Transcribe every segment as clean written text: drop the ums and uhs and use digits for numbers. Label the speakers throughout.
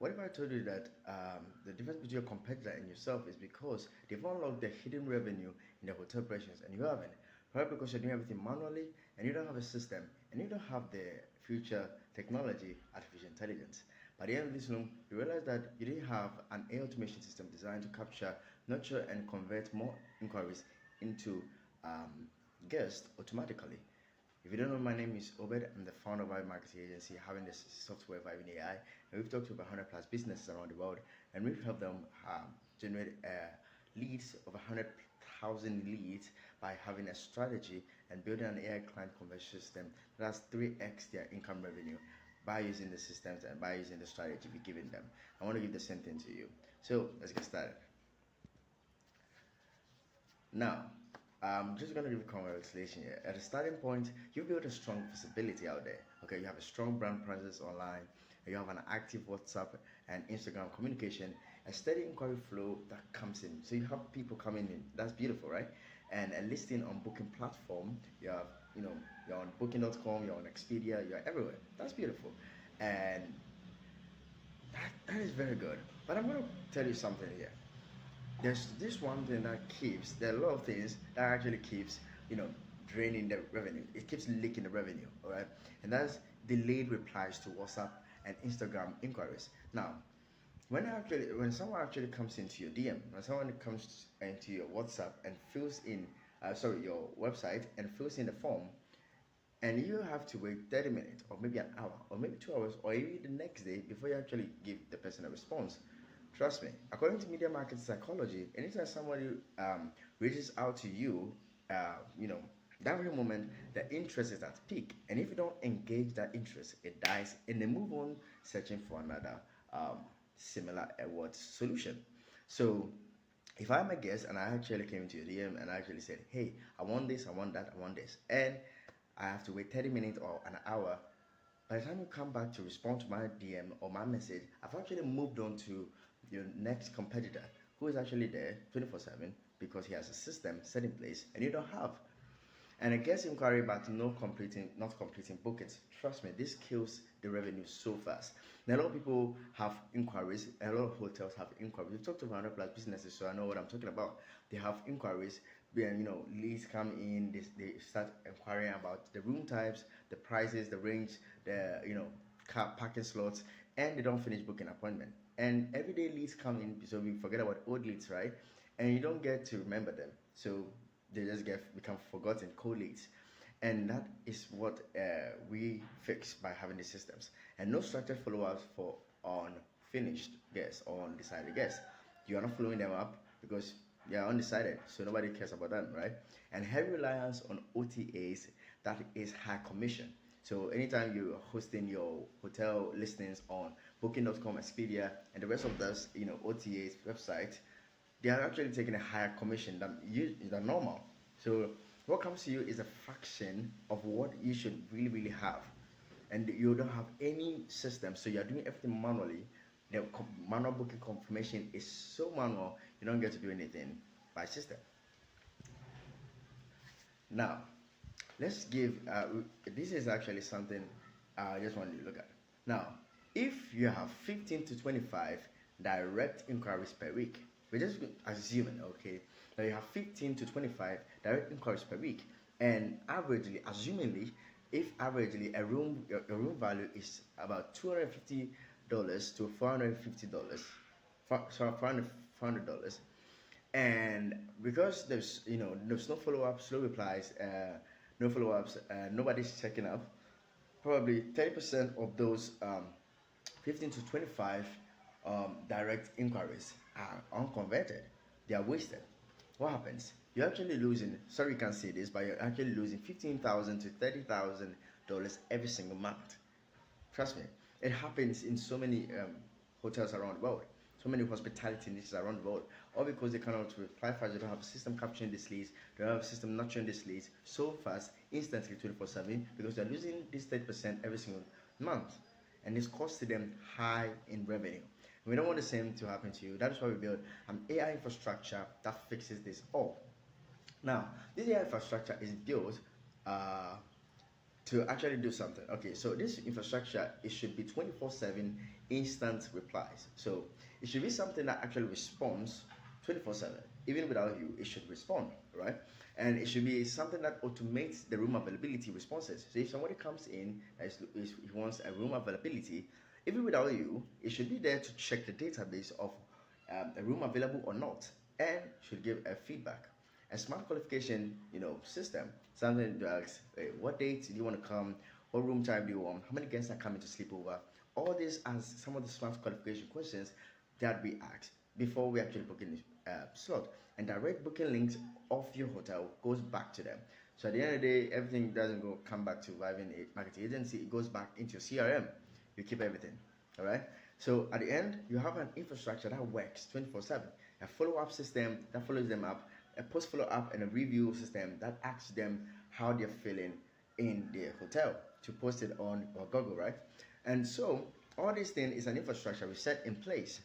Speaker 1: what if I told you that the difference between your competitor and yourself is because they've unlocked the hidden revenue in the hotel operations and you haven't? Probably because you're doing everything manually and you don't have a system and you don't have the future technology, artificial intelligence. By the end of this room, you realize that you didn't have an AI automation system designed to capture, nurture, and convert more inquiries into guests automatically. If you don't know, my name is Obed. I'm the founder of our marketing agency, having this software vibing AI, and we've talked to about 100 plus businesses around the world, and we've helped them generate leads of 100,000 leads by having a strategy and building an AI client conversion system that's 3x their income revenue by using the systems and by using the strategy we're giving them. I want to give the same thing to you. So let's get started. Now, I'm just going to give a congratulations here. At the starting point, you build a strong visibility out there. Okay, you have a strong brand presence online, you have an active WhatsApp and Instagram communication, a steady inquiry flow that comes in. So you have people coming in. That's beautiful, right? And a listing on booking platform. You have, you're on Booking.com, you're on Expedia, you're everywhere. That's beautiful, and that is very good. But I'm going to tell you something here. There's this one thing that keeps, there are a lot of things that actually keeps, draining the revenue. It keeps leaking the revenue, all right? And that's delayed replies to WhatsApp and Instagram inquiries. Now, when someone actually comes into your DM, when someone comes into your WhatsApp and fills in, your website and fills in the form, and you have to wait 30 minutes or maybe an hour or maybe 2 hours or even the next day before you actually give the person a response. Trust me, according to media market psychology, anytime somebody reaches out to you, that very moment the interest is at peak, and if you don't engage that interest, it dies, and they move on searching for another similar word solution. So if I'm a guest and I actually came into your DM and I actually said, hey, I want this, I want that, I want this, and I have to wait 30 minutes or an hour, by the time you come back to respond to my DM or my message, I've actually moved on to your next competitor who is actually there 24/7 because he has a system set in place and you don't have. And a guest inquiry but not completing bookings. Trust me, this kills the revenue so fast. Now, a lot of people have inquiries, a lot of hotels have inquiries. We've talked to 100 plus businesses, so I know what I'm talking about. They have inquiries, leads come in, they start inquiring about the room types, the prices, the range, the car parking slots, and they don't finish booking appointment. And everyday leads come in, so we forget about old leads, right? And you don't get to remember them, so they just become forgotten, cold leads. And that is what we fix by having the systems and no structured follow-ups for unfinished guests or undecided guests. You are not following them up because they are undecided, so nobody cares about them, right? And heavy reliance on OTAs, that is high commission. So anytime you're hosting your hotel listings on Booking.com, Expedia, and the rest of those, OTAs websites, they are actually taking a higher commission than normal. So what comes to you is a fraction of what you should really, really have. And you don't have any system, so you're doing everything manually. The manual booking confirmation is so manual, you don't get to do anything by system. Now, let's give, this is actually something I just want you to look at. Now, if you have 15 to 25 direct inquiries per week, we're just assuming, okay, that you have 15 to 25 direct inquiries per week, and averagely, assumingly, if averagely a room your room value is about $250 to $450, $400, and because there's no follow-ups, no replies, no follow-ups, nobody's checking up, probably 30% of those 15 to 25 direct inquiries are unconverted. They are wasted. What happens? You're actually losing, sorry you can't see this, but you're actually losing $15,000 to $30,000 every single month. Trust me, it happens in so many hotels around the world, so many hospitality niches around the world, all because they cannot reply fast, they don't have a system capturing these leads, they don't have a system nurturing these leads so fast, instantly 24/7, because they're losing this 30% every single month, and it's costing them high in revenue. We don't want the same to happen to you. That is why we build an AI infrastructure that fixes this all. Now, this AI infrastructure is built to actually do something. Okay, so this infrastructure, it should be 24/7 instant replies. So it should be something that actually responds 24/7. Even without you, it should respond, right? And it should be something that automates the room availability responses. So if somebody comes in and he wants a room availability, even without you, it should be there to check the database of a room available or not, and should give a feedback. A smart qualification, system, something to ask, hey, what date do you want to come? What room type do you want? How many guests are coming to sleep over? All these are some of the smart qualification questions that we ask before we actually book in the slot. And direct booking links of your hotel goes back to them. So at the end of the day, everything doesn't come back to Vivint a marketing agency. It goes back into your CRM. You keep everything. All right. So at the end, you have an infrastructure that works 24/7. A follow-up system that follows them up, a post-follow-up and a review system that asks them how they're feeling in their hotel to post it on or Google, right? And so all these things is an infrastructure we set in place.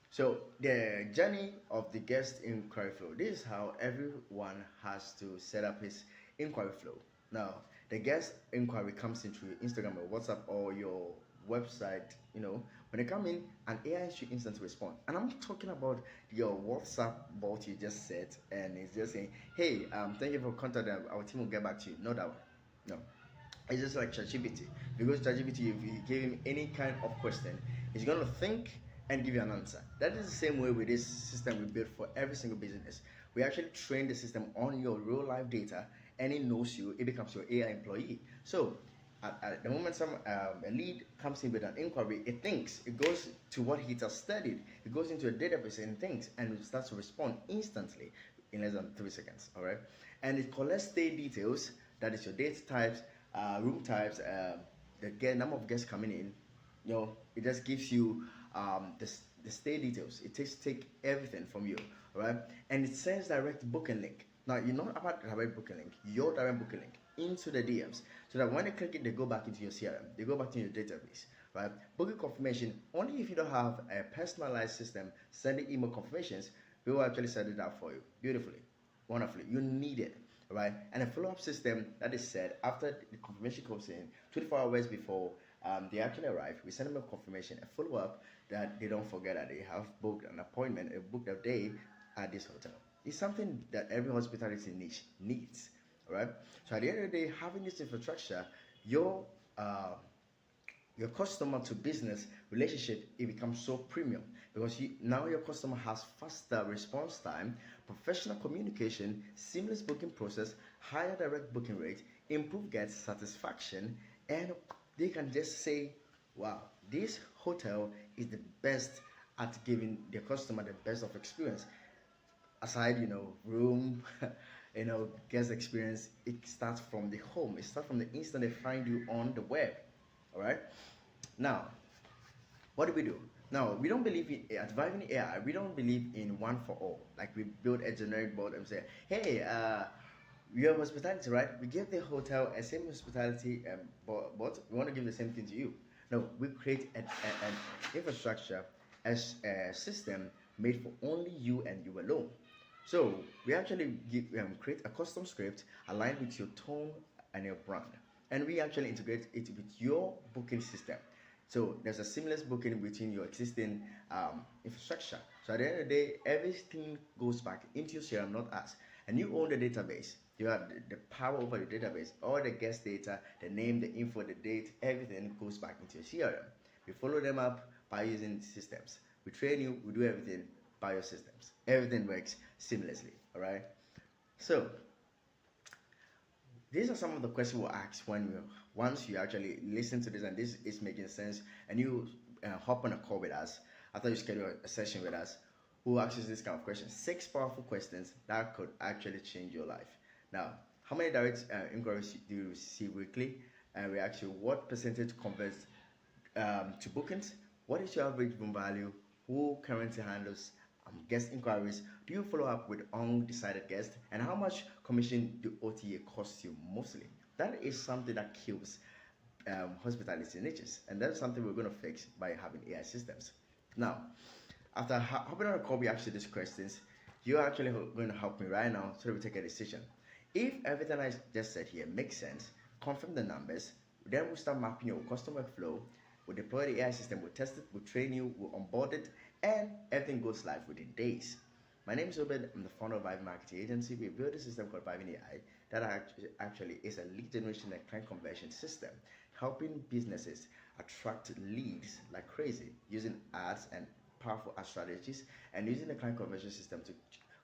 Speaker 1: So the journey of the guest inquiry flow. This is how everyone has to set up his inquiry flow. Now, the guest inquiry comes in through Instagram or WhatsApp or your website. When they come in, an AI should instantly respond. And I'm talking about your WhatsApp bot you just set, and it's just saying, "Hey, thank you for contacting. Our team will get back to you." No, that one. No. It's just like ChatGPT. Because ChatGPT, if you give him any kind of question, he's gonna think and give you an answer. That is the same way with this system we built for every single business. We actually train the system on your real life data, and it knows you. It becomes your AI employee. So at the moment a lead comes in with an inquiry, it thinks, it goes to what he has studied, it goes into a database and thinks, and it starts to respond instantly in less than 3 seconds. All right, and it collects stay details. That is your date types, room types, the number of guests coming in. It just gives you the stay details. It take everything from you, right? And it sends direct booking link. Now you're not about direct booking link, your direct booking link into the DMs, so that when they click it, they go back into your CRM, they go back to your database, right? Booking confirmation only if you don't have a personalized system sending email confirmations. We will actually set it up for you beautifully, wonderfully. You need it, right? And a follow-up system that is set after the confirmation comes in 24 hours before they actually arrive. We send them a confirmation, a follow-up, that they don't forget that they have booked an appointment, booked a day at this hotel. It's something that every hospitality niche needs, right? So at the end of the day, having this infrastructure, your your customer to business relationship, it becomes so premium, because now your customer has faster response time, professional communication, seamless booking process, higher direct booking rate, improved guest satisfaction, and they can just say, wow, this hotel is the best at giving their customer the best of experience. Aside, room, guest experience, it starts from the home. It starts from the instant they find you on the web. All right. Now, what do we do? Now, we don't believe in advising AI. We don't believe in one for all. Like we build a generic board and say, hey, we have hospitality, right? We give the hotel a same hospitality, but we want to give the same thing to you. No, we create an infrastructure as a system made for only you and you alone. So we actually create a custom script aligned with your tone and your brand, and we actually integrate it with your booking system. So there's a seamless booking between your existing infrastructure. So at the end of the day, everything goes back into your CRM, not us. And you own the database. You have the power over the database. All the guest data, the name, the info, the date, everything goes back into your CRM. We follow them up by using systems. We train you, we do everything by your systems. Everything works seamlessly, all right? So these are some of the questions we'll ask once you actually listen to this and this is making sense, and you hop on a call with us after you schedule a session with us. We'll ask you this kind of questions, 6 powerful questions that could actually change your life. Now, how many direct inquiries do you receive weekly? And we ask you what percentage converts to bookings. What is your average room value? Who currently handles guest inquiries? Do you follow up with undecided guests? And how much commission do OTA cost you mostly? That is something that kills hospitality niches, and that's something we're going to fix by having AI systems. Now, after hopping on a call, we ask you these questions. You're actually going to help me right now so that we take a decision. If everything I just said here makes sense, confirm the numbers, then we'll start mapping your customer flow, We'll deploy the AI system, we'll test it, we'll train you, we'll onboard it, and everything goes live within days. My name is Obed. I'm the founder of Vibe Marketing Agency. We built a system called Vibe AI that actually is a lead generation and client conversion system, helping businesses attract leads like crazy using ads and powerful ad strategies, and using the client conversion system to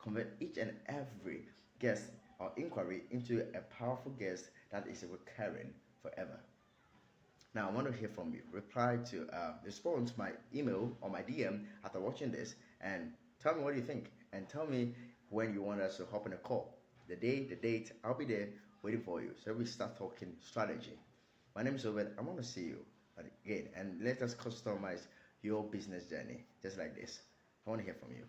Speaker 1: convert each and every guest or inquiry into a powerful guest that is recurring forever. Now, I want to hear from you. Reply to respond to my email or my DM after watching this, and tell me what you think, and tell me when you want us to hop on a call. The day, the date, I'll be there waiting for you. So we start talking strategy. My name is Obed. I want to see you again, and let us customize your business journey just like this. I want to hear from you.